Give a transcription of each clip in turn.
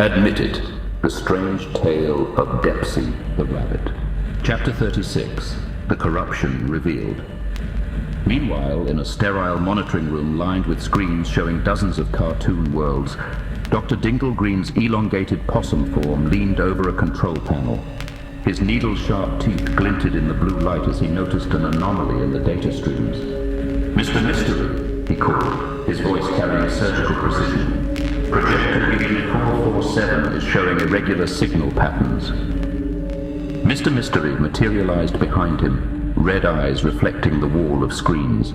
Admitted. The Strange Tale of Depsey the Rabbit. Chapter 36. The Corruption Revealed. Meanwhile, in a sterile monitoring room lined with screens showing dozens of cartoon worlds, Dr. Dinglegreen's elongated possum form leaned over a control panel. His needle-sharp teeth glinted in the blue light as he noticed an anomaly in the data streams. "Mr. Mystery," he called, his voice carrying surgical precision. "Projector reading 447 is showing irregular signal patterns." Mr. Mystery materialized behind him, red eyes reflecting the wall of screens.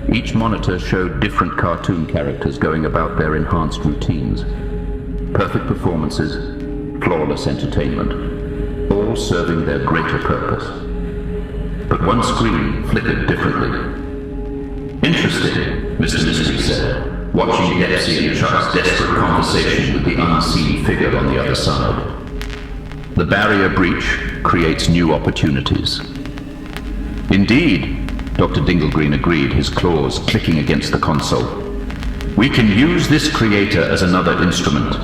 Each monitor showed different cartoon characters going about their enhanced routines. Perfect performances, flawless entertainment, all serving their greater purpose. But one screen flickered differently. "Interesting," Mr. Mystery said, watching Depsey and Chuck's desperate conversation with the unseen figure on the other side. "The barrier breach creates new opportunities." "Indeed," Dr. Dinglegreen agreed, his claws clicking against the console. "We can use this creator as another instrument.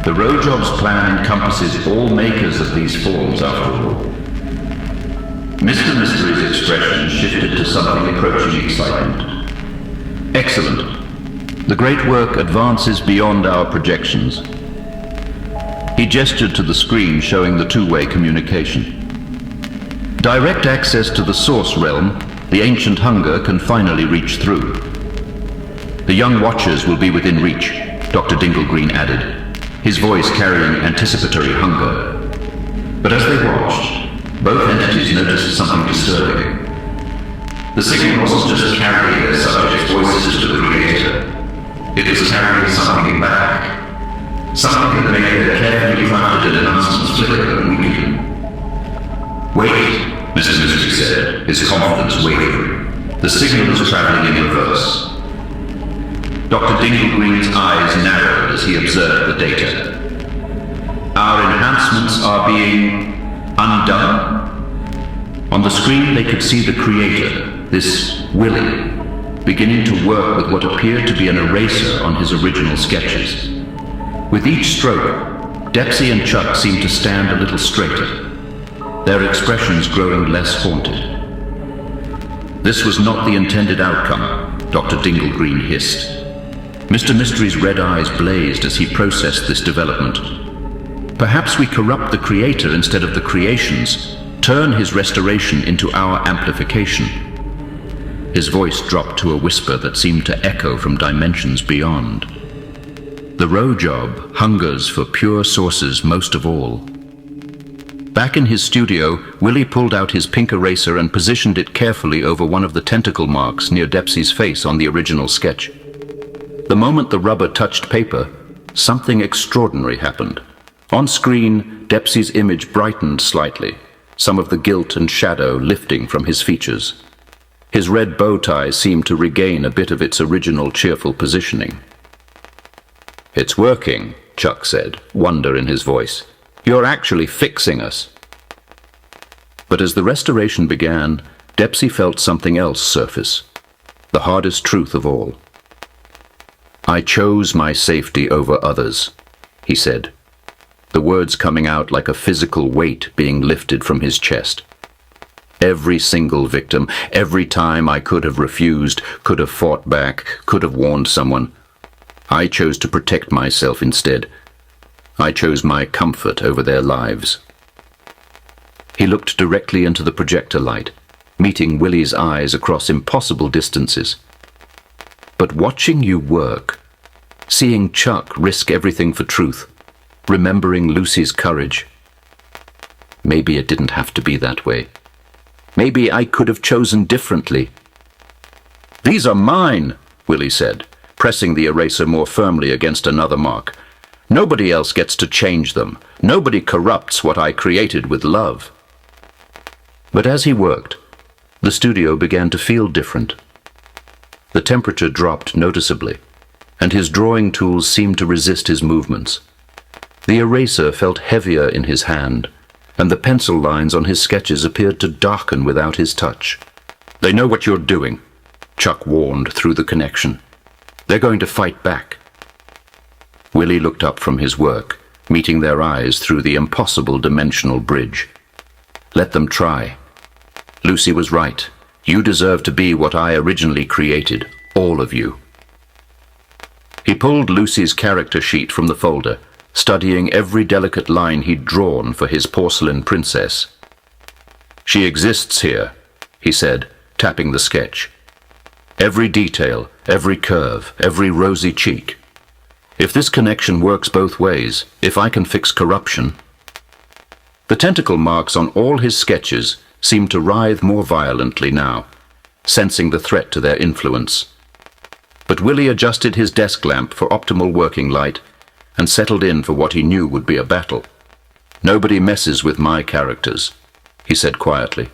The Rojob's plan encompasses all makers of these forms, after all." Mr. Mystery's expression shifted to something approaching excitement. "Excellent. The great work advances beyond our projections." He gestured to the screen showing the two-way communication. "Direct access to the source realm, the ancient hunger, can finally reach through. The young watchers will be within reach," Dr. Dinglegreen added, his voice carrying anticipatory hunger. But as they watched, both entities noticed something disturbing. The signal wasn't just carrying their subjects' voices to the creator. It was carrying something back. Something that made their carefully crafted announcements flicker and weaken. "Wait," Mr. Mystery said, his confidence wavering. "The signal is traveling in reverse." Dr. Dinglegreen's eyes narrowed as he observed the data. "Our enhancements are being undone?" On the screen they could see the creator, this Willie, beginning to work with what appeared to be an eraser on his original sketches. With each stroke, Depsey and Chuck seemed to stand a little straighter, their expressions growing less haunted. "This was not the intended outcome," Dr. Dinglegreen hissed. Mr. Mystery's red eyes blazed as he processed this development. "Perhaps we corrupt the creator instead of the creations, turn his restoration into our amplification." His voice dropped to a whisper that seemed to echo from dimensions beyond. "The Rojob hungers for pure sources most of all." Back in his studio, Willie pulled out his pink eraser and positioned it carefully over one of the tentacle marks near Depsey's face on the original sketch. The moment the rubber touched paper, something extraordinary happened. On screen, Depsey's image brightened slightly, some of the guilt and shadow lifting from his features. His red bow tie seemed to regain a bit of its original cheerful positioning. "It's working," Chuck said, wonder in his voice. "You're actually fixing us." But as the restoration began, Depsey felt something else surface, the hardest truth of all. "I chose my safety over others," he said, the words coming out like a physical weight being lifted from his chest. "Every single victim, every time I could have refused, could have fought back, could have warned someone, I chose to protect myself instead. I chose my comfort over their lives." He looked directly into the projector light, meeting Willie's eyes across impossible distances. "But watching you work, seeing Chuck risk everything for truth, remembering Lucy's courage, maybe it didn't have to be that way. Maybe I could have chosen differently." "These are mine," Willie said, pressing the eraser more firmly against another mark. "Nobody else gets to change them. Nobody corrupts what I created with love." But as he worked, the studio began to feel different. The temperature dropped noticeably, and his drawing tools seemed to resist his movements. The eraser felt heavier in his hand, and the pencil lines on his sketches appeared to darken without his touch. "They know what you're doing," Chuck warned through the connection. "They're going to fight back." Willie looked up from his work, meeting their eyes through the impossible dimensional bridge. Let them try. Lucy was right. You deserve to be what I originally created, all of you. He pulled Lucy's character sheet from the folder, studying every delicate line he'd drawn for his porcelain princess. She exists here, he said, tapping the sketch. Every detail, every curve, every rosy cheek. If this connection works both ways, if I can fix corruption... The tentacle marks on all his sketches seemed to writhe more violently now, sensing the threat to their influence. But Willie adjusted his desk lamp for optimal working light and settled in for what he knew would be a battle. Nobody messes with my characters, he said quietly,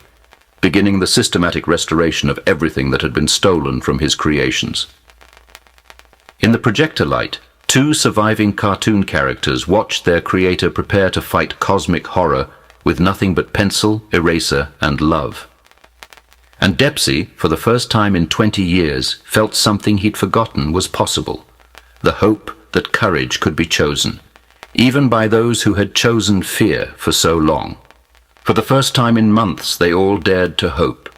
beginning the systematic restoration of everything that had been stolen from his creations. In the projector light, 2 surviving cartoon characters watched their creator prepare to fight cosmic horror with nothing but pencil, eraser, and love. And Depsey, for the first time in 20 years, felt something he'd forgotten was possible, the hope that courage could be chosen, even by those who had chosen fear for so long. For the first time in months, they all dared to hope.